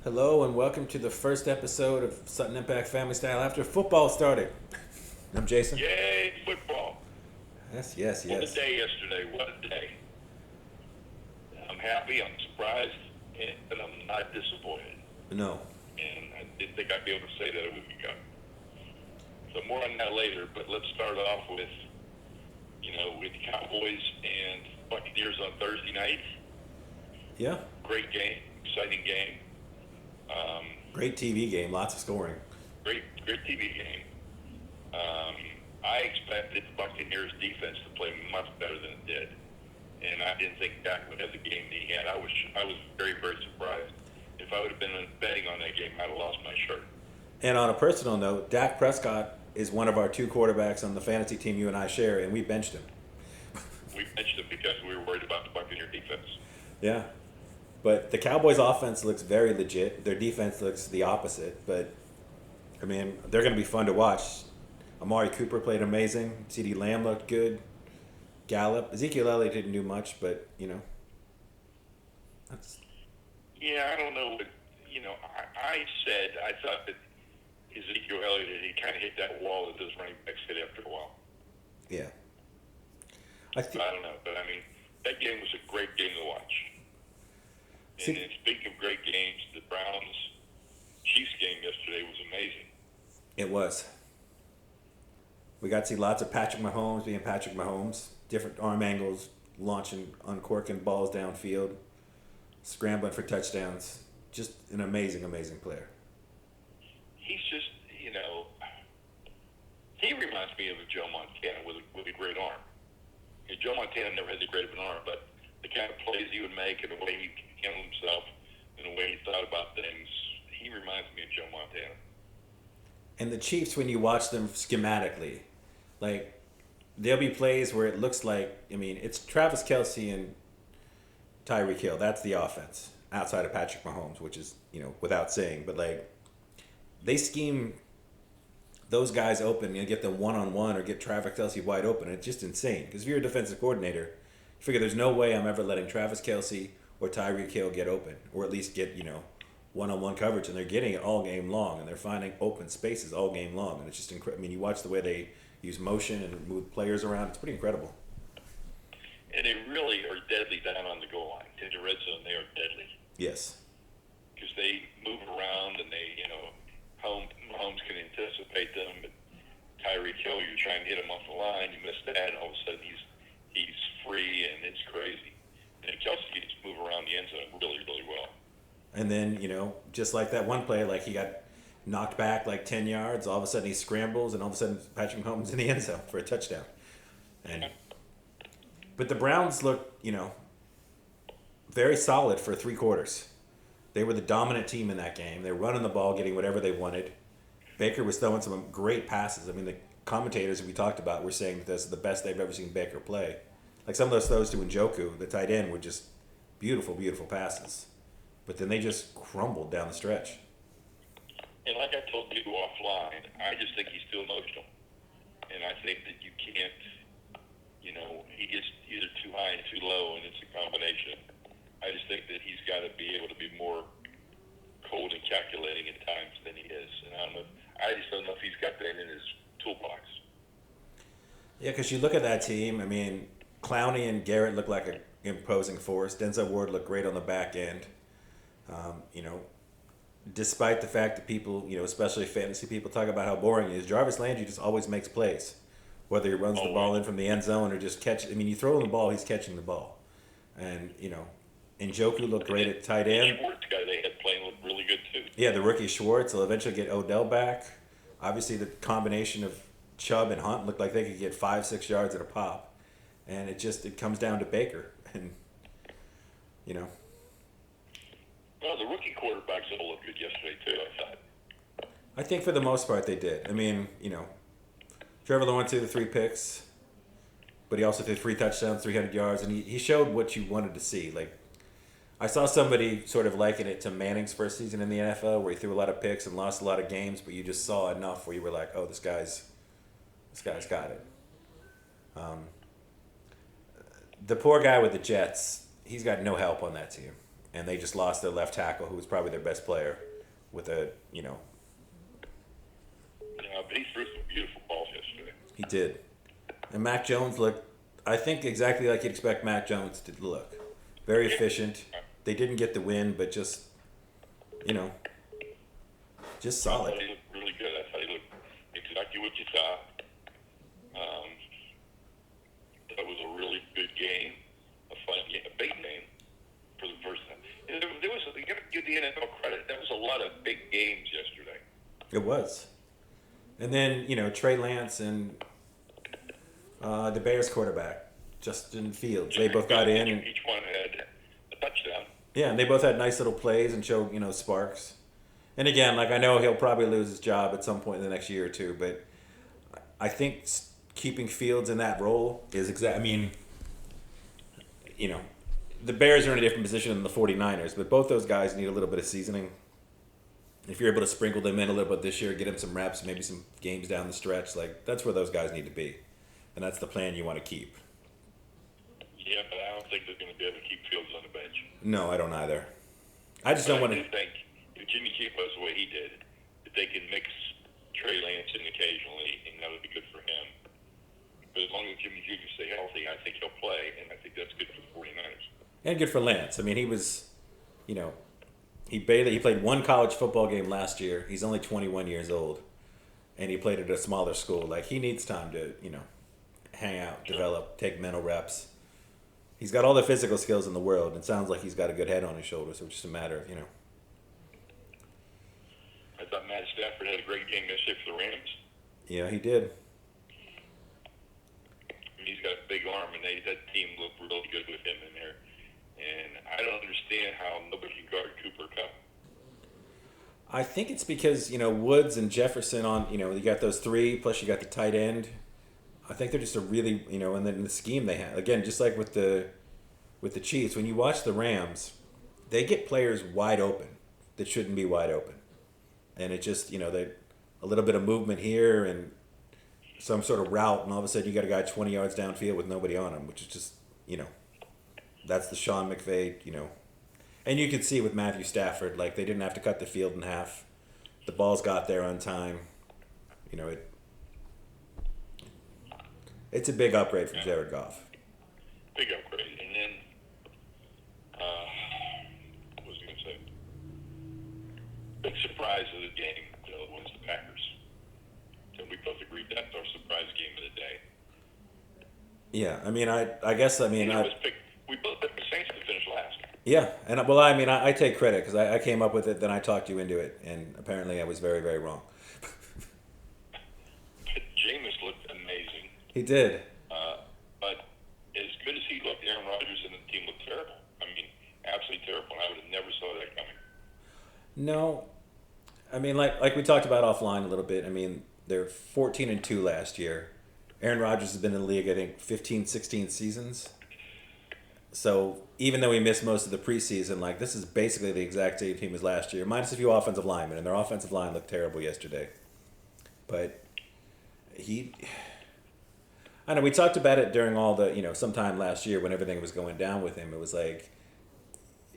Hello and welcome to the first episode of Sutton Impact Family Style after football started. I'm Jason. Yay, football. Yes, yes, What a yes. day yesterday. What a day. I'm happy, I'm surprised, but I'm not disappointed. No. And I didn't think I'd be able to say that a week ago. So more on that later, but let's start off with Cowboys and Buccaneers on Thursday night. Yeah. Great game, exciting game. Great TV game, lots of scoring. Great TV game. I expected the Buccaneers defense to play much better than it did. And I didn't think Dak would have the game that he had. I was very, very surprised. If I would have been betting on that game, I'd have lost my shirt. And on a personal note, Dak Prescott is one of our two quarterbacks on the fantasy team you and I share, and we benched him. We benched him because we were worried about the Buccaneer defense. Yeah. But the Cowboys' offense looks very legit. Their defense looks the opposite. But, I mean, they're going to be fun to watch. Amari Cooper played amazing. CeeDee Lamb looked good. Gallup. Ezekiel Elliott didn't do much, but, that's... Yeah, I don't know. I said I thought that Ezekiel Elliott, he kind of hit that wall that those running backs hit after a while. Yeah. I don't know, but I mean, that game was a great game to watch. And then speaking of great games, the Browns-Chiefs game yesterday was amazing. It was. We got to see lots of Patrick Mahomes being Patrick Mahomes. Different arm angles, launching, uncorking balls downfield, scrambling for touchdowns. Just an amazing, amazing player. He's just, he reminds me of a Joe Montana with a great arm. Joe Montana never had the great of an arm, but the kind of plays he would make and the way he handled himself and the way he thought about things, he reminds me of Joe Montana. And the Chiefs, when you watch them schematically, like, there'll be plays where it looks like, it's Travis Kelce and Tyreek Hill. That's the offense outside of Patrick Mahomes, which is, without saying. But, like, they scheme those guys open and get them one-on-one or get Travis Kelce wide open. It's just insane. Because if you're a defensive coordinator, you figure there's no way I'm ever letting Travis Kelce or Tyreek Hill get open or at least get, one-on-one coverage. And they're getting it all game long. And they're finding open spaces all game long. And it's just incredible. You watch the way they use motion and move players around. It's pretty incredible. And they really are deadly down on the goal line. In the red zone, they are deadly. Yes. Because they move around and they, Mahomes can anticipate them, but Tyreek Hill, you're trying to hit him off the line, you miss that, and all of a sudden he's free, and it's crazy. And Kelsey can just move around the end zone really, really well. And then, just like that one play, like he got knocked back like 10 yards, all of a sudden he scrambles, and all of a sudden Patrick Mahomes in the end zone for a touchdown. But the Browns looked, very solid for 3 quarters. They were the dominant team in that game. They were running the ball, getting whatever they wanted. Baker was throwing some great passes. The commentators we talked about were saying that this is the best they've ever seen Baker play. Like some of those throws to Njoku, the tight end, were just beautiful, beautiful passes. But then they just crumbled down the stretch. And like I told you offline, I just think he's too emotional. And I think that you can't, he gets either too high and too low, and it's a combination. I just think that he's got to be able to be more cold and calculating at times than he is. And I just don't know if he's got that in his toolbox. Yeah, because you look at that team, Clowney and Garrett look like an imposing force. Denzel Ward looked great on the back end. Despite the fact that people, especially fantasy people, talk about how boring he is, Jarvis Landry just always makes plays. Whether he runs the ball in from the end zone or just catch. You throw him the ball, he's catching the ball. And, Njoku looked great at tight end. Schwartz guy they had playing looked really good too. Yeah, the rookie Schwartz will eventually get Odell back. Obviously, the combination of Chubb and Hunt looked like they could get 5-6 yards at a pop. And it comes down to Baker. And, Well, the rookie quarterbacks all looked good yesterday too, I thought. I think for the most part they did. Trevor Lawrence threw the 3 picks, but he also threw 3 touchdowns, 300 yards, and he showed what you wanted to see. Like, I saw somebody sort of liken it to Manning's first season in the NFL, where he threw a lot of picks and lost a lot of games, but you just saw enough where you were like, oh, this guy's got it. The poor guy with the Jets, he's got no help on that team. and they just lost their left tackle, who was probably their best player, with a Yeah, but he threw some beautiful balls yesterday. he did. And Mac Jones looked, I think, exactly like you'd expect Mac Jones to look. Very efficient. They didn't get the win, but just, just I solid. thought he looked really good. I thought he looked exactly what you thought. That was a really good game, a fun game, a big game for the first time. And there was, you got to give the NFL credit. That was a lot of big games yesterday. It was. And then, Trey Lance and the Bears quarterback, Justin Fields, they both got in. And, each one had a touchdown. yeah, and they both had nice little plays and showed, sparks. And again, I know he'll probably lose his job at some point in the next year or two, but I think keeping Fields in that role is the Bears are in a different position than the 49ers, but both those guys need a little bit of seasoning. If you're able to sprinkle them in a little bit this year, get them some reps, maybe some games down the stretch, that's where those guys need to be. And that's the plan you want to keep. Yeah, but I don't think they're going to be able to keep Fields on the bench. No, I don't either. I just don't want to. I think if Jimmy G plays the way he did, if they can mix Trey Lance in occasionally, and that would be good for him. But as long as Jimmy G can stay healthy, I think he'll play, and I think that's good for the 49ers. And good for Lance. I mean, he was, he played one college football game last year. He's only 21 years old, and he played at a smaller school. He needs time to, hang out, develop, take mental reps. He's got all the physical skills in the world. It sounds like he's got a good head on his shoulders. So it's just a matter of, I thought Matt Stafford had a great game yesterday for the Rams. Yeah, he did. He's got a big arm, and that team looked really good with him in there. And I don't understand how nobody can guard Cooper Kupp. I think it's because, Woods and Jefferson you got those three, plus you got the tight end. I think they're just a really, and then the scheme they have. Again, just like with the Chiefs, when you watch the Rams, they get players wide open that shouldn't be wide open. And it just, they a little bit of movement here and some sort of route, and all of a sudden you got a guy 20 yards downfield with nobody on him, which is just, that's the Sean McVay, And you can see with Matthew Stafford, they didn't have to cut the field in half. The balls got there on time. It's a big upgrade from Jared Goff. Big upgrade. And then, what was I going to say? Big surprise of the game was the Packers. So we both agreed that's our surprise game of the day. Yeah, I guess we both picked the Saints to finish last. Yeah, and I take credit because I came up with it, then I talked you into it, and apparently I was very, very wrong. Jameis looked amazing. He did. But as good as he looked, Aaron Rodgers and the team looked terrible. Absolutely terrible. I would have never saw that coming. No, like we talked about offline a little bit. They're 14-2 last year. Aaron Rodgers has been in the league, I think, 15, 16 seasons. So even though he missed most of the preseason, this is basically the exact same team as last year, minus a few offensive linemen, and their offensive line looked terrible yesterday. But I know we talked about it during all the, sometime last year when everything was going down with him. It was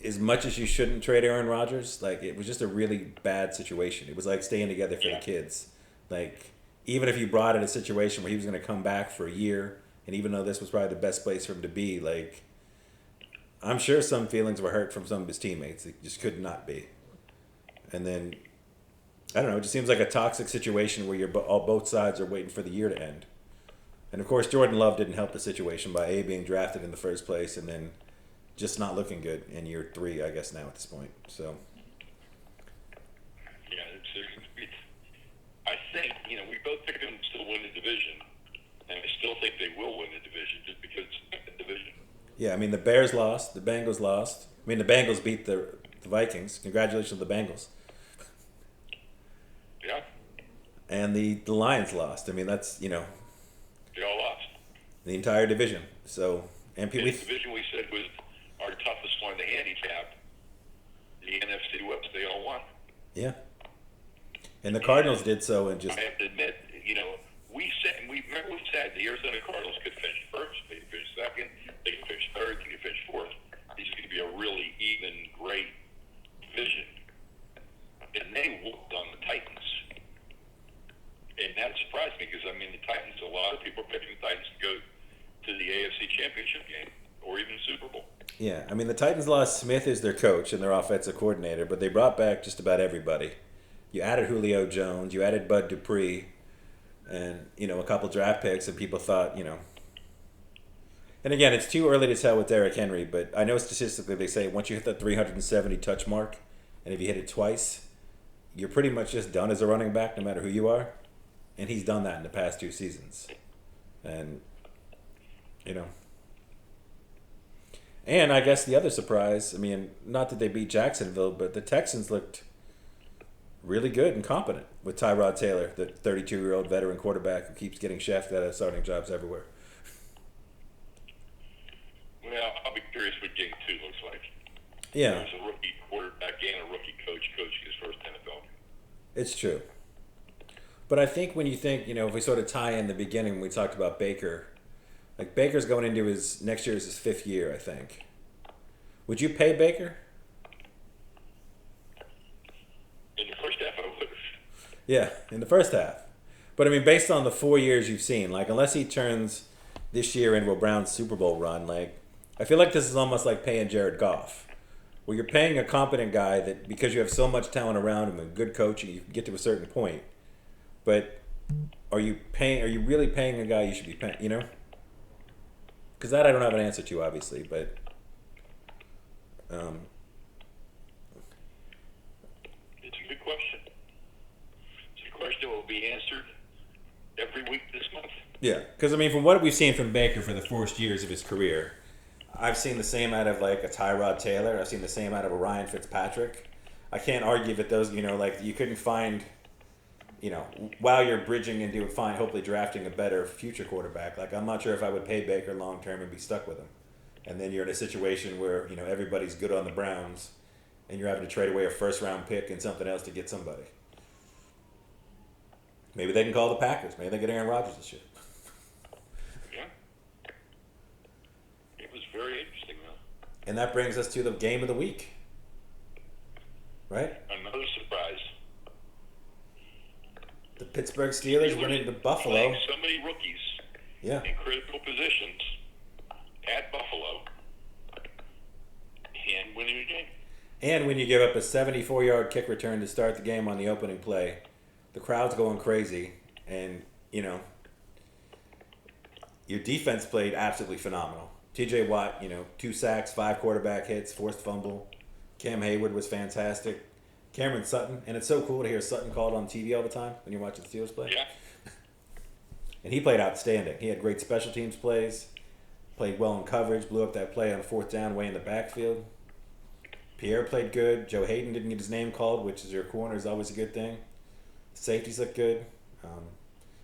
as much as you shouldn't trade Aaron Rodgers, it was just a really bad situation. It was like staying together for the kids. Even if you brought in a situation where he was going to come back for a year, and even though this was probably the best place for him to be, I'm sure some feelings were hurt from some of his teammates. It just could not be. And then, I don't know, it just seems like a toxic situation where both sides are waiting for the year to end. And of course, Jordan Love didn't help the situation by being drafted in the first place and then just not looking good in year 3, I guess, now at this point. So. Yeah, I think, we both picked them to still win the division, and I still think they will win the division just because it's the division. Yeah, the Bears lost, the Bengals lost. The Bengals beat the Vikings. Congratulations to the Bengals. Yeah. And the Lions lost. That's, They all lost. The entire division. So, the division we said was our toughest one to handicap, the NFC West, they all won. Yeah. And the Cardinals did so and just... I have to admit, we said the Arizona Cardinals could finish first, they could finish second, they could finish third, they could finish fourth. He's going to be a really even, great division. And they whooped on the Titans. And that surprised me because, I mean, the Titans, a lot of people are picking the Titans to go to the AFC Championship game or even Super Bowl. Yeah, I mean, the Titans lost Smith as their coach and their offensive coordinator, but they brought back just about everybody. You added Julio Jones, you added Bud Dupree, and, a couple draft picks, and people thought, And again, it's too early to tell with Derrick Henry, but I know statistically they say once you hit the 370 touch mark, and if you hit it twice, you're pretty much just done as a running back no matter who you are. And he's done that in the past 2 seasons. And, And I guess the other surprise, I mean, not that they beat Jacksonville, but the Texans looked really good and competent with Tyrod Taylor, the 32-year-old veteran quarterback who keeps getting shafted out of starting jobs everywhere. Well, I'll be curious what game 2 looks like. Yeah. There's a rookie quarterback and a rookie coach coaching his first NFL. It's true. But I think when you think, if we sort of tie in the beginning when we talked about Baker, like Baker's going into next year is his 5th year, I think. Would you pay Baker? In the first half, I would. Yeah, in the first half. But I mean, based on the 4 years you've seen, like unless he turns this year into a Browns Super Bowl run, like I feel like this is almost like paying Jared Goff, where you're paying a competent guy that because you have so much talent around him and good coaching, you can get to a certain point. But are you really paying a guy you should be paying? Because that I don't have an answer to, obviously, but. It's a good question. It's a question that will be answered every week this month. Yeah, because I mean, from what we've seen from Baker for the first years of his career, I've seen the same out of like a Tyrod Taylor. I've seen the same out of a Ryan Fitzpatrick. I can't argue that those, like you couldn't find, while you're bridging and doing fine, hopefully drafting a better future quarterback. Like I'm not sure if I would pay Baker long term and be stuck with him. And then you're in a situation where everybody's good on the Browns, and you're having to trade away a 1st-round pick and something else to get somebody. Maybe they can call the Packers. Maybe they get Aaron Rodgers this year. Yeah. It was very interesting, though. And that brings us to the game of the week. Right? Another surprise. The Pittsburgh Steelers went into Buffalo. Playing so many rookies Yeah. in critical positions at Buffalo and winning the game. And when you give up a 74-yard kick return to start the game on the opening play, the crowd's going crazy, and, your defense played absolutely phenomenal. TJ Watt, 2 sacks, 5 quarterback hits, forced fumble. Cam Hayward was fantastic. Cameron Sutton, and it's so cool to hear Sutton called on TV all the time when you're watching the Steelers play. Yeah. And he played outstanding. He had great special teams plays, played well in coverage, blew up that play on 4th down way in the backfield. Pierre played good. Joe Hayden didn't get his name called, which is your corner is always a good thing. Safeties look good.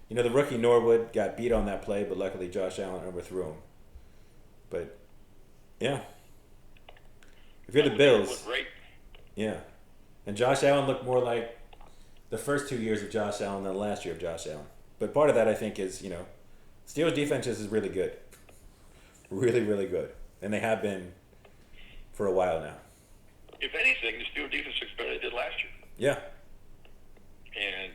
The rookie Norwood got beat on that play, but luckily Josh Allen overthrew him. But, yeah. If you're the Bills, Great. yeah. And Josh Allen looked more like the first 2 years of Josh Allen than the last year of Josh Allen. But part of that, I think, is, Steelers defense is really good. Really, really good. And they have been for a while now. If anything, the Steelers defense looks better than it did last year. Yeah. And,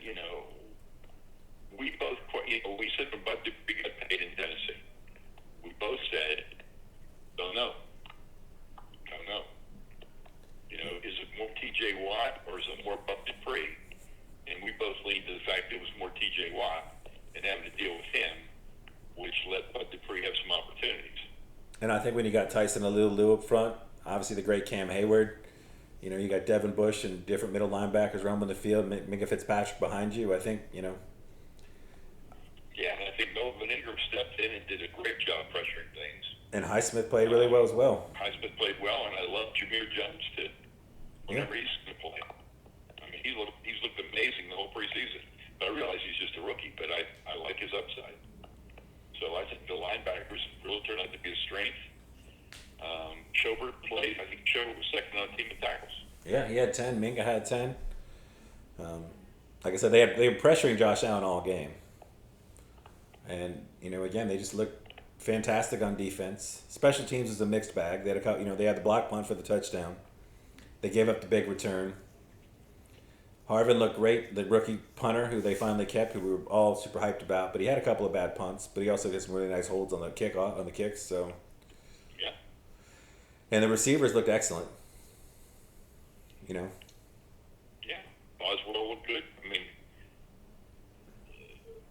we both, we said when Bud Dupree got paid in Tennessee, we both said, don't know. Is it more TJ Watt or is it more Bud Dupree? And we both leaned to the fact that it was more TJ Watt and having to deal with him, which let Bud Dupree have some opportunities. And I think when you got Tyson Lou up front, obviously the great Cam Hayward, you got Devin Bush and different middle linebackers roaming the field, Minka Fitzpatrick behind you. I think, Yeah, and I think Melvin Ingram stepped in and did a great job pressuring things. And Highsmith played really well as well. Highsmith played well, and I love Jameer Jones too. Whenever he's going to play, I mean, he's looked amazing the whole preseason. But I realize he's just a rookie, but I like his upside. So I think the linebackers really turned out to be a strength. Schobert played. I think Schobert was second on the team in tackles. Yeah, he had 10. Minka had 10. Like I said, they were pressuring Josh Allen all game. And, again, they just looked fantastic on defense. Special teams was a mixed bag. They had they had the block punt for the touchdown. They gave up the big return. Harvin looked great, the rookie punter who they finally kept, who we were all super hyped about. But he had a couple of bad punts, but he also did some really nice holds on the kicks. So, Yeah. and the receivers looked excellent. Yeah. Boswell looked good. I mean,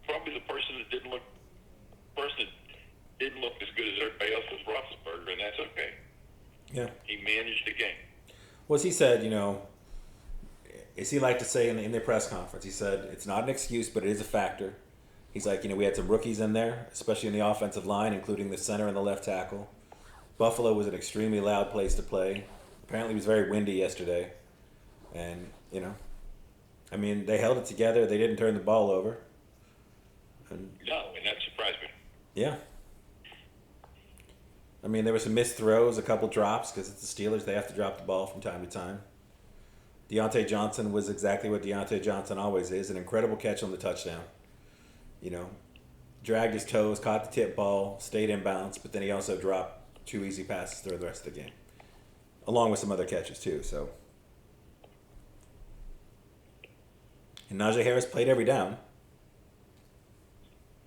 probably the person that didn't look as good as everybody else was Roethlisberger, and that's okay. Yeah. He managed the game. Well, as he said, as he liked to say in the press conference, he said it's not an excuse, but it is a factor. He's like, we had some rookies in there, especially in the offensive line, including the center and the left tackle. Buffalo was an extremely loud place to play. Apparently, it was very windy yesterday, and they held it together. They didn't turn the ball over. No, and that surprised me. Yeah. There were some missed throws, a couple drops, because it's the Steelers. They have to drop the ball from time to time. Deontay Johnson was exactly what Deontay Johnson always is, an incredible catch on the touchdown. Dragged his toes, caught the tip ball, stayed in bounds, but then he also dropped 2 easy passes through the rest of the game, along with some other catches too. So, and Najee Harris played every down.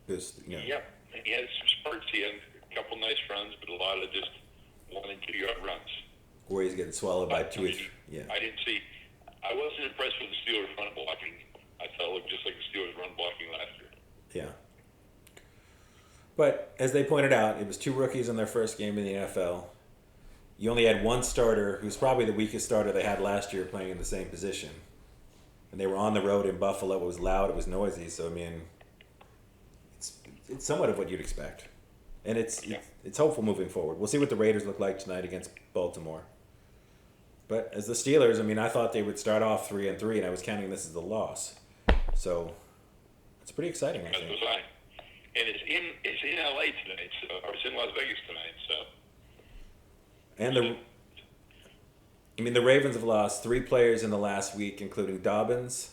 Yep, and he had some spurts. He had a couple nice runs, but a lot of just 1 and 2 yard runs. Where he's getting swallowed by 2 or 3. Yeah. I wasn't impressed with the Steelers run blocking. I thought it looked just like the Steelers run blocking last year. Yeah. But as they pointed out, it was 2 rookies in their first game in the NFL. You only had one starter, who's probably the weakest starter they had last year, playing in the same position. And they were on the road in Buffalo. It was loud. It was noisy. So, it's somewhat of what you'd expect. And it's hopeful moving forward. We'll see what the Raiders look like tonight against Baltimore. But as the Steelers, I thought they would start off 3-3, and I was counting this as a loss. So it's pretty exciting, I think. As was I. And it's in LA tonight, or it's in Las Vegas tonight, so. And the Ravens have lost 3 players in the last week, including Dobbins,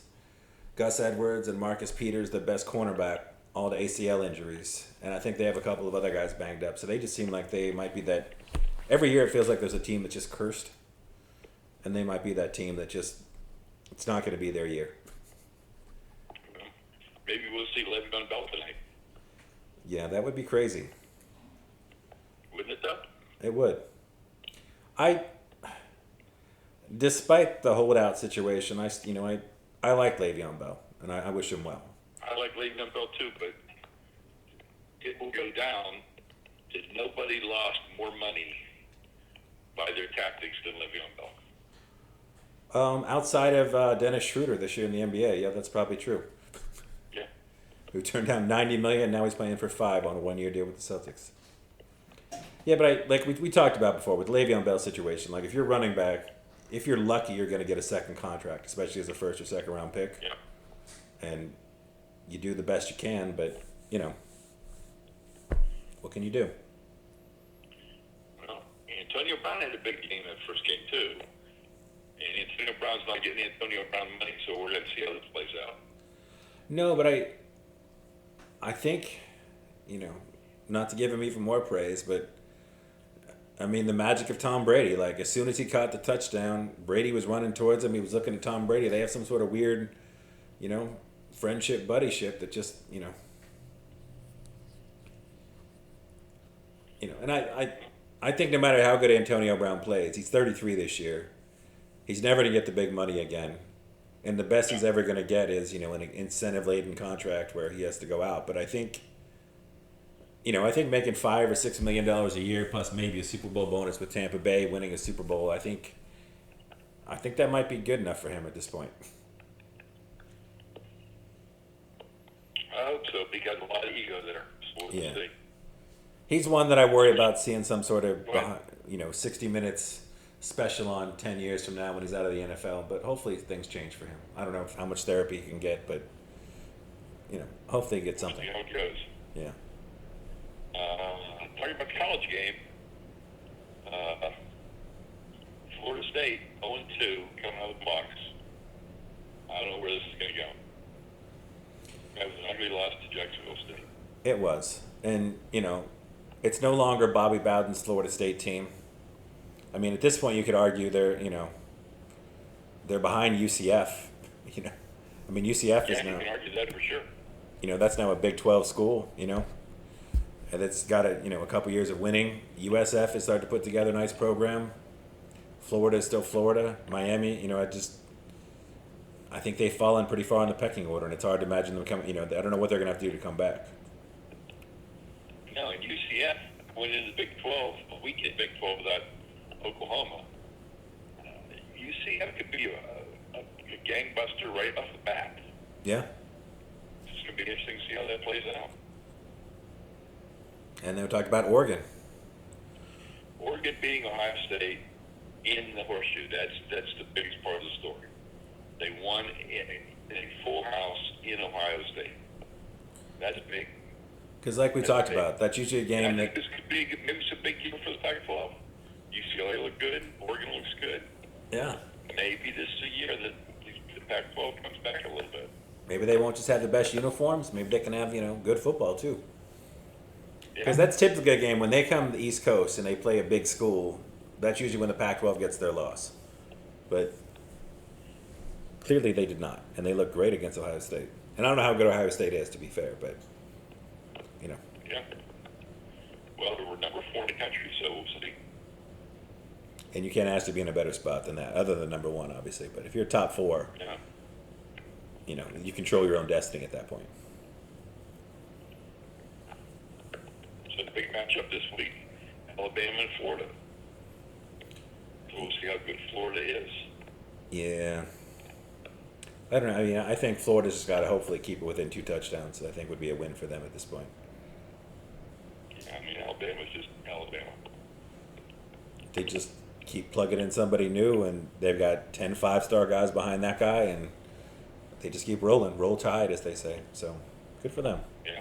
Gus Edwards, and Marcus Peters, the best cornerback, all to ACL injuries. And I think they have a couple of other guys banged up. So they just seem like they might be that. Every year it feels like there's a team that's just cursed. And they might be that team that just, it's not going to be their year. Maybe we'll see Le'Veon Bell tonight. Yeah, that would be crazy. Wouldn't it, though? It would. Despite the holdout situation, I like Le'Veon Bell, and I wish him well. I like Le'Veon Bell too, but it will go down if nobody lost more money by their tactics than Le'Veon Bell. Outside of Dennis Schroeder this year in the NBA, yeah, that's probably true. Yeah. Who turned down $90 million, now he's playing for $5 on a 1-year deal with the Celtics. Yeah, but we talked about before with Le'Veon Bell's situation, like if you're running back, if you're lucky, you're going to get a second contract, especially as a first or second round pick. Yeah. And you do the best you can, but what can you do? Well, Antonio Brown had a big game that first game too. And Antonio Brown's not getting Antonio Brown money, so we're going to see how this plays out. No, but I think, not to give him even more praise, but the magic of Tom Brady. Like, as soon as he caught the touchdown, Brady was running towards him. He was looking at Tom Brady. They have some sort of weird, friendship, buddyship that just, and I think no matter how good Antonio Brown plays, he's 33 this year. He's never going to get the big money again. And the best he's ever going to get is, an incentive-laden contract where he has to go out. But I think, I think making $5 or $6 million a year plus maybe a Super Bowl bonus with Tampa Bay winning a Super Bowl, I think that might be good enough for him at this point. I hope so, because a lot of ego there. So we'll see. He's one that I worry about seeing some sort of, 60 minutes special on 10 years from now when he's out of the NFL. But hopefully things change for him. I don't know how much therapy he can get, but, hopefully he gets something. See how it goes. Yeah. Talking about the college game, Florida State 0-2 coming out of the box. I don't know where this is going to go. That was an ugly loss to Jacksonville State. It was. And, It's no longer Bobby Bowden's Florida State team. I mean, at this point, you could argue they're behind UCF. You know, I mean UCF Yeah, is you now, can argue that for sure. that's now a Big 12 school. And it's got a couple years of winning. USF has started to put together a nice program. Florida is still Florida. Miami, I think they've fallen pretty far in the pecking order, and it's hard to imagine them coming. I don't know what they're going to have to do to come back. No, and UCF went into the Big 12, a week in Big 12 without Oklahoma. UCF could be a gangbuster right off the bat. Yeah. It's going to be interesting to see how that plays out. And then we talked about Oregon. Oregon beating Ohio State in the horseshoe, that's the biggest part of the story. They won in a full house in Ohio State. That's big. Because like we talked about, that's usually a game I that... think this could be maybe it's a big deal for the Pac-12. UCLA looked good. Oregon looks good. Yeah. Maybe this is a year that the Pac-12 comes back a little bit. Maybe they won't just have the best uniforms. Maybe they can have, good football, too. Because Yeah. that's typically a game when they come to the East Coast and they play a big school. That's usually when the Pac-12 gets their loss. But clearly they did not, and they looked great against Ohio State. And I don't know how good Ohio State is, to be fair, but Yeah. Well, we're number 4 in the country, so we'll see. And you can't ask to be in a better spot than that, other than number 1, obviously. But if you're top 4, Yeah. you control your own destiny at that point. So the big matchup this week: Alabama and Florida. So we'll see how good Florida is. Yeah. I don't know. I mean, I think Florida's just got to hopefully keep it within 2 touchdowns. I think would be a win for them at this point. I mean, Alabama's just Alabama. They just keep plugging in somebody new, and they've got 10 5-star guys behind that guy, and they just keep rolling. Roll Tide, as they say. So, good for them. Yeah.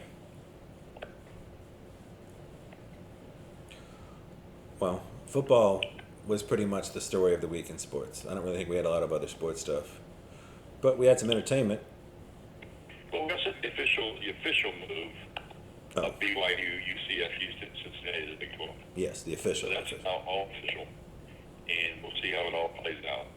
Well, football was pretty much the story of the week in sports. I don't really think we had a lot of other sports stuff. But we had some entertainment. Well, what's the official move Oh, of BYU, UCF, Houston, Cincinnati, the Big 12? yes, the official. So that's all official, and we'll see how it all plays out.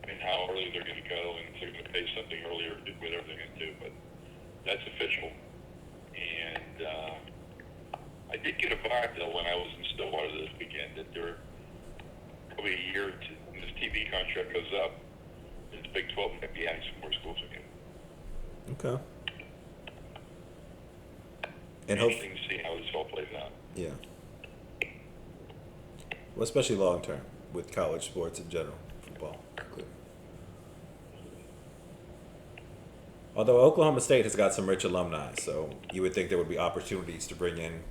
And how early they're going to go, and if they're going to pay something earlier, whatever they're going to do. But that's official. And I did get a vibe, though, when I was in Stillwater this weekend, that there probably a year to, when this TV contract goes up, and the Big 12 might be adding some more schools again. Okay. And Interesting to see how this all plays out. yeah. Well, especially long term with college sports in general, football. Although Oklahoma State has got some rich alumni, so you would think there would be opportunities to bring in,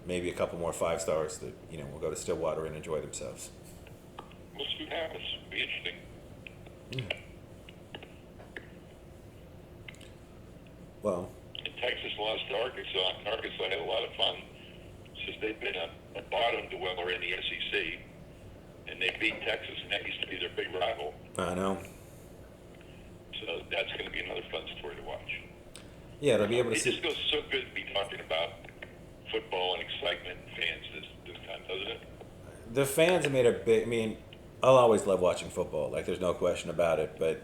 maybe a couple more 5-stars that, will go to Stillwater and enjoy themselves. We'll see what happens. It'll be interesting. Yeah. Well, And Texas lost to Arkansas, and Arkansas had a lot of fun since they've been a bottom dweller in the SEC, and they beat Texas, and that used to be their big rival. I know. So that's going to be another fun story to watch. Yeah, to be able to It see. just feels so good to be talking about football and excitement and fans this time, doesn't it? The fans have made a big. I mean, I'll always love watching football. Like, there's no question about it. But,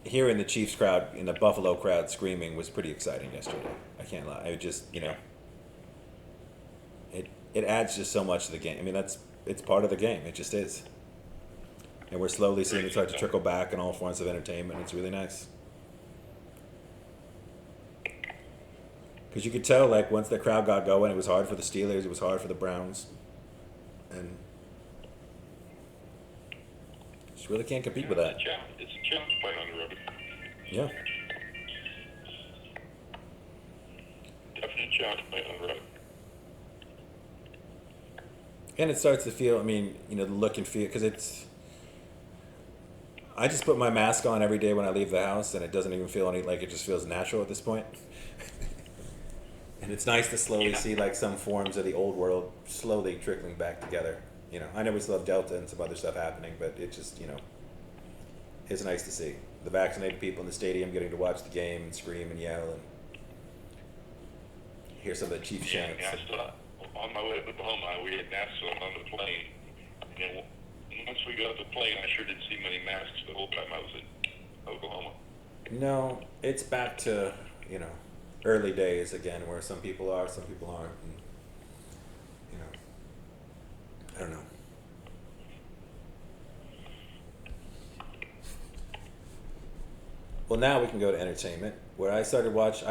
hearing the Chiefs crowd, in the Buffalo crowd screaming was pretty exciting yesterday. I can't lie. It just, it adds just so much to the game. I mean, it's part of the game. It just is. And we're slowly seeing it start to trickle back in all forms of entertainment. It's really nice. Because you could tell, like, once the crowd got going, it was hard for the Steelers, it was hard for the Browns. And just really can't compete with that. It's a challenge playing on the road. Yeah. Definite challenge playing on the road. And it starts to feel, I mean, the look and feel, because it's, I just put my mask on every day when I leave the house, and it doesn't even feel like it just feels natural at this point. And it's nice to slowly see, like, some forms of the old world slowly trickling back together. I know we still have Delta and some other stuff happening, but it just, it's nice to see. the vaccinated people in the stadium getting to watch the game and scream and yell and hear some of the Chiefs chants. Yeah, I saw on my way to Oklahoma, we had masks on the plane. And once we got off the plane, I sure didn't see many masks the whole time I was in Oklahoma. No, it's back to, early days again where some people are, some people aren't. And, I don't know. Well, now we can go to entertainment, where I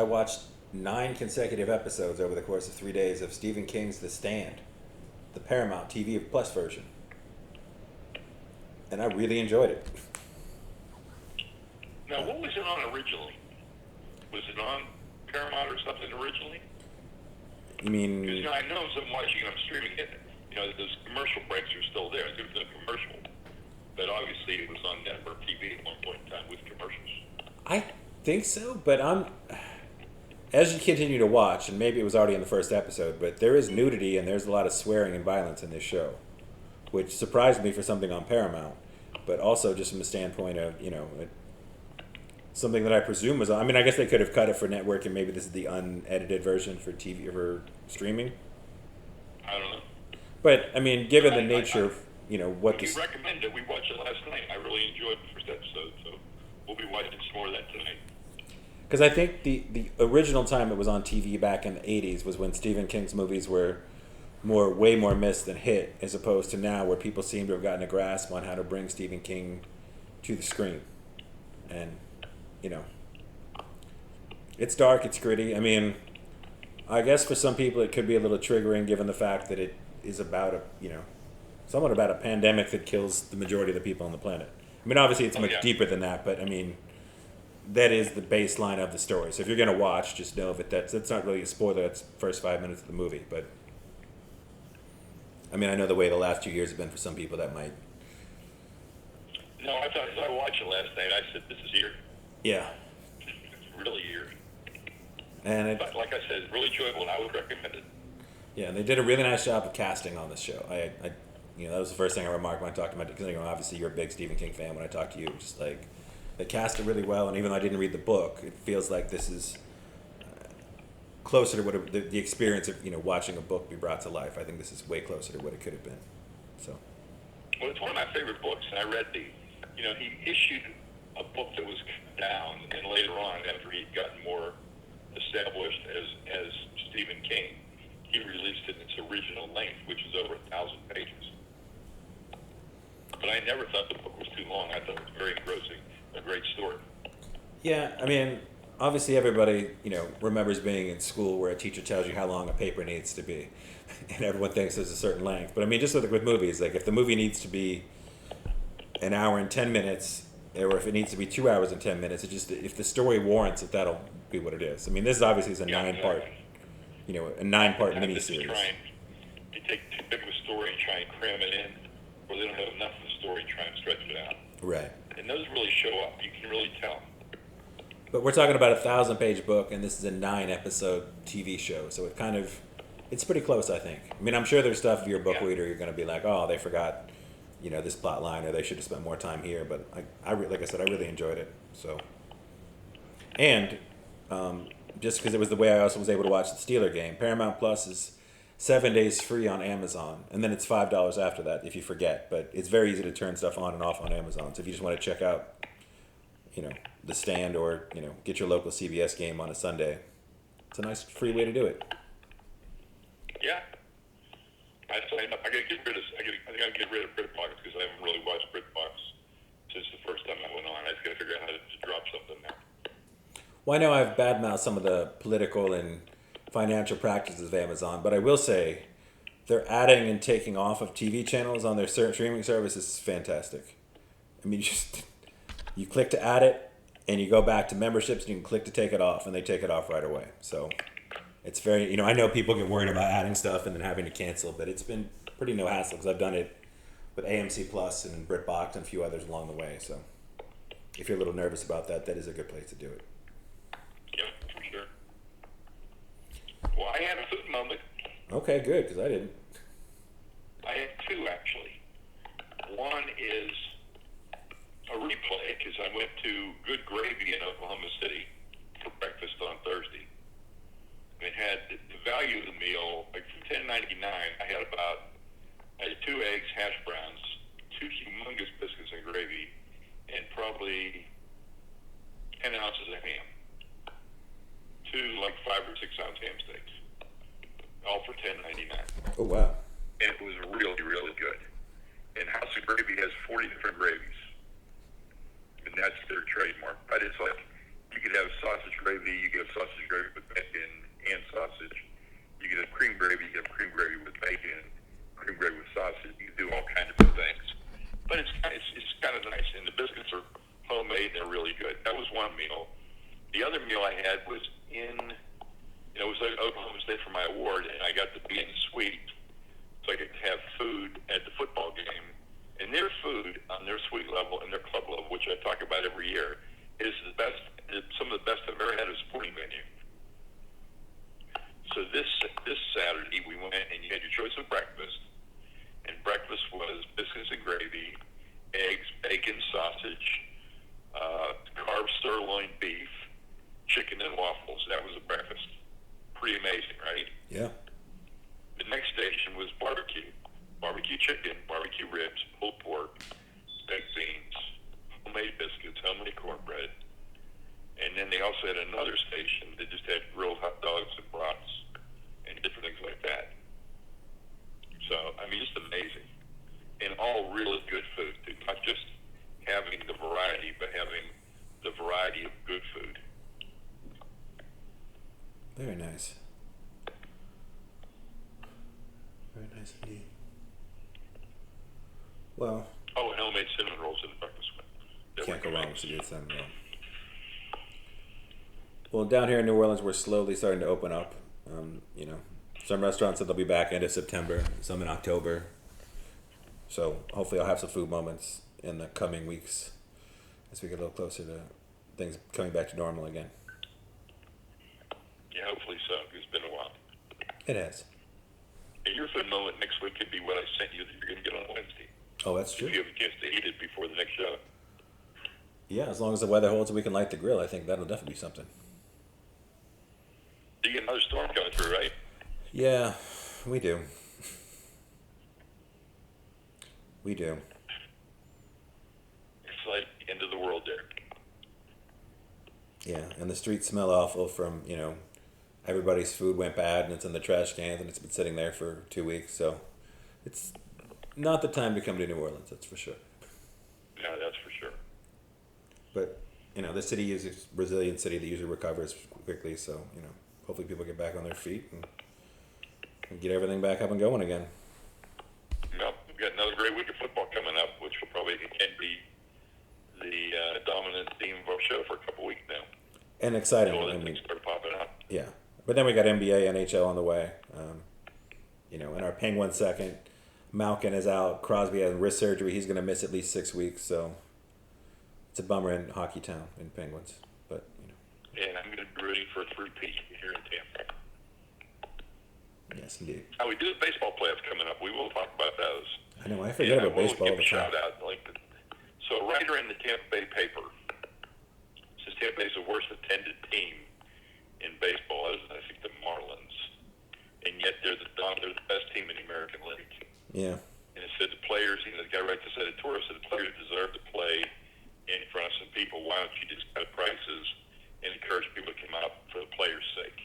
watched 9 consecutive episodes over the course of 3 days of Stephen King's The Stand, the Paramount TV Plus version. And I really enjoyed it. Now, what was it on originally? Was it on Paramount or something originally? You mean... Because I know I'm watching it, I'm streaming it. Those commercial breaks are still there. There's a commercial. But obviously it was on network TV at one point in time with commercials. I think so, but as you continue to watch, and maybe it was already in the first episode, but there is nudity and there's a lot of swearing and violence in this show, which surprised me for something on Paramount, but also just from the standpoint of, something that I presume was, I guess they could have cut it for network and maybe this is the unedited version for TV or streaming. I don't know. But, given the nature of, what you recommend it. We watched it last night. I really enjoyed the first episode, so we'll be watching some more of that tonight. Because I think the original time it was on TV back in the 80s was when Stephen King's movies were way more missed than hit, as opposed to now where people seem to have gotten a grasp on how to bring Stephen King to the screen. And, it's dark, it's gritty. I guess for some people it could be a little triggering given the fact that it is about somewhat about a pandemic that kills the majority of the people on the planet. Obviously it's much deeper than that, but that is the baseline of the story. So if you're going to watch, just know that that's not really a spoiler. That's the first 5 minutes of the movie. But I know the way the last 2 years have been for some people, that might. No, I thought as I watched it last night, I said, "This is eerie." Yeah. It's really eerie. But like I said, it's really enjoyable, and I would recommend it. Yeah, and they did a really nice job of casting on this show. I that was the first thing I remarked when I talked about it, because obviously you're a big Stephen King fan. When I talked to you, just like they cast it really well, and even though I didn't read the book, it feels like this is closer to what the experience of watching a book be brought to life. I think this is way closer to what it could have been. So. Well, it's one of my favorite books, and I read he issued a book that was down, and later on, after he'd gotten more established as Stephen King, he released it in its original length, which is over 1,000 pages. But I never thought the book was too long. I thought it was very engrossing, a great story. Yeah, obviously everybody, remembers being in school where a teacher tells you how long a paper needs to be. And everyone thinks there's a certain length. But just like with movies, like if the movie needs to be an hour and 10 minutes, or if it needs to be 2 hours and 10 minutes, if the story warrants it, that'll be what it is. This obviously is a 9-part, a 9-part miniseries. They take too big of a story and try and cram it in, or they don't have enough of the story and try and stretch it out. Right. And those really show up. You can really tell. But we're talking about a 1,000-page book, and this is a 9-episode TV show, so it's pretty close, I think. I'm sure there's stuff if you're a book reader, you're going to be like, oh, they forgot, this plot line, or they should have spent more time here. But like I said, I really enjoyed it. So, and just because it was the way I also was able to watch the Steeler game, Paramount Plus is 7 days free on Amazon, and then it's $5 after that if you forget. But it's very easy to turn stuff on and off on Amazon. So if you just want to check out, The Stand, or get your local CBS game on a Sunday, it's a nice free way to do it. Yeah. I gotta get rid of. I gotta get rid of BritBox because I haven't really watched BritBox since the first time I went on. I just gotta figure out how to drop something now. Well, I know I've badmouthed some of the political and financial practices of Amazon, but I will say they're adding and taking off of TV channels on their streaming service is fantastic. You click to add it, and you go back to memberships, and you can click to take it off, and they take it off right away. So it's very, I know people get worried about adding stuff and then having to cancel, but it's been pretty no hassle because I've done it with AMC Plus and BritBox and a few others along the way. So if you're a little nervous about that, that is a good place to do it. Yeah, for sure. Well, I had a food moment. Okay, good, because I didn't. I had two, actually. One is a replay because I went to Good Gravy in Oklahoma City for breakfast on Thursday. It had the value of the meal, like for $10.99, I had 2 eggs, hash browns, 2 humongous biscuits and gravy, and probably 10 ounces of ham. 2 like 5 or 6 ounce ham steaks, all for $10.99. Oh wow! And it was really, really good. And House of Gravy has 40 different gravies, and that's their trademark. But it's like you could have sausage gravy, you could have sausage gravy with bacon and sausage. You could have cream gravy, you could have cream gravy with bacon, cream gravy with sausage. You could do all kinds of things. But it's kind of nice, and the biscuits are homemade and they're really good. That was one meal. The other meal I had was it was like Oklahoma State for my award, and I got to be in the suite, so I could have food at the football game. And their food on their suite level and their club level, which I talk about every year, is the best. Some of the best I've ever had at a sporting venue. So this Saturday we went, and you had your choice of breakfast, and breakfast was biscuits and gravy, eggs, bacon, sausage, carved sirloin beef, chicken and waffles. That was a breakfast. Pretty amazing, right? Yeah. The next station was barbecue chicken, barbecue ribs, pulled pork, baked beans, homemade biscuits, homemade cornbread. And then they also had another station that just had grilled hot dogs and brats and different things like that. So, I mean, just amazing. And all really good food, too. Not just having the variety, but having the variety of good food. Very nice. Very nice indeed. Well, Oh, and homemade cinnamon rolls in the breakfast one. can't go wrong with a good cinnamon roll. Well, down here in New Orleans, we're slowly starting to open up. Some restaurants said they'll be back end of September, some in October. So hopefully I'll have some food moments in the coming weeks as we get a little closer to things coming back to normal again. Yeah, hopefully so. It's been a while. It has. And your food moment next week could be what I sent you that you're going to get on Wednesday. Oh, that's true. If you have a chance to eat it before the next show. Yeah, as long as the weather holds and we can light the grill, I think that'll definitely be something. You get another storm coming through, right? Yeah, we do. We do. It's like the end of the world there. Yeah, and the streets smell awful from, everybody's food went bad and it's in the trash cans and it's been sitting there for 2 weeks. So it's not the time to come to New Orleans, that's for sure. No, that's for sure. But, the city is a resilient city that usually recovers quickly. So, hopefully people get back on their feet and get everything back up and going again. Well, we've got another great week of football coming up, which will probably again be the dominant theme of our show for a couple weeks now. And exciting. Things start popping up. Yeah. But then we got NBA, NHL on the way. And our Penguins second. Malkin is out. Crosby has wrist surgery. He's going to miss at least 6 weeks. So it's a bummer in Hockey Town in Penguins. But, And I'm going to be rooting for a three-peat here in Tampa. Yes, indeed. Now, we do the baseball playoffs coming up. We will talk about those. I know. I forget about baseball all the time. Shout out. So a writer in the Tampa Bay paper says Tampa Bay is the worst attended team in baseball, as I think the Marlins, and yet they're the best team in the American League. Yeah. And it said the players, the guy writes this editorial said the players deserve to play in front of some people. Why don't you just cut prices and encourage people to come out for the players' sake?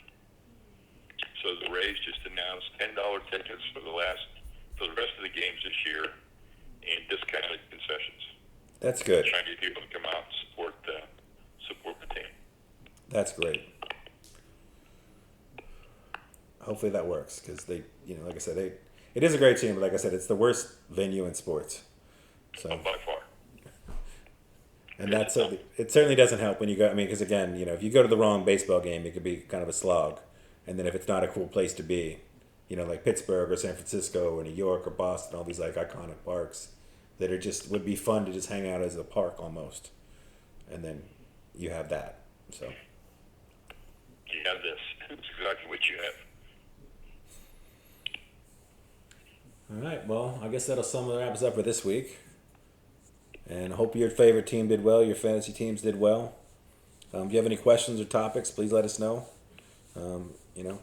So the Rays just announced $10 tickets for the rest of the games this year and discounted concessions. That's good. Trying to get people to come out and support the team. That's great. Hopefully that works because they, like I said, it is a great team, but like I said, it's the worst venue in sports. So by far. And it certainly doesn't help when you go. I mean, because again, if you go to the wrong baseball game, it could be kind of a slog. And then if it's not a cool place to be, like Pittsburgh or San Francisco or New York or Boston, all these like iconic parks that are would be fun to just hang out as a park almost. And then you have that. So you have this. It's exactly what you have. All right. Well, I guess that'll sum it up for this week. And hope your favorite team did well. Your fantasy teams did well. If you have any questions or topics, please let us know. You know,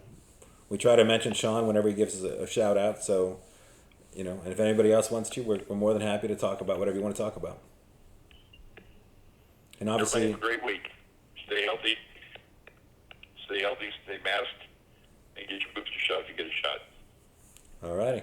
we try to mention Sean whenever he gives us a shout out. So, you know, and if anybody else wants to, we're more than happy to talk about whatever you want to talk about. And obviously, everybody have a great week. Stay healthy. Stay masked, and get your booster shot if you get a shot. all righty.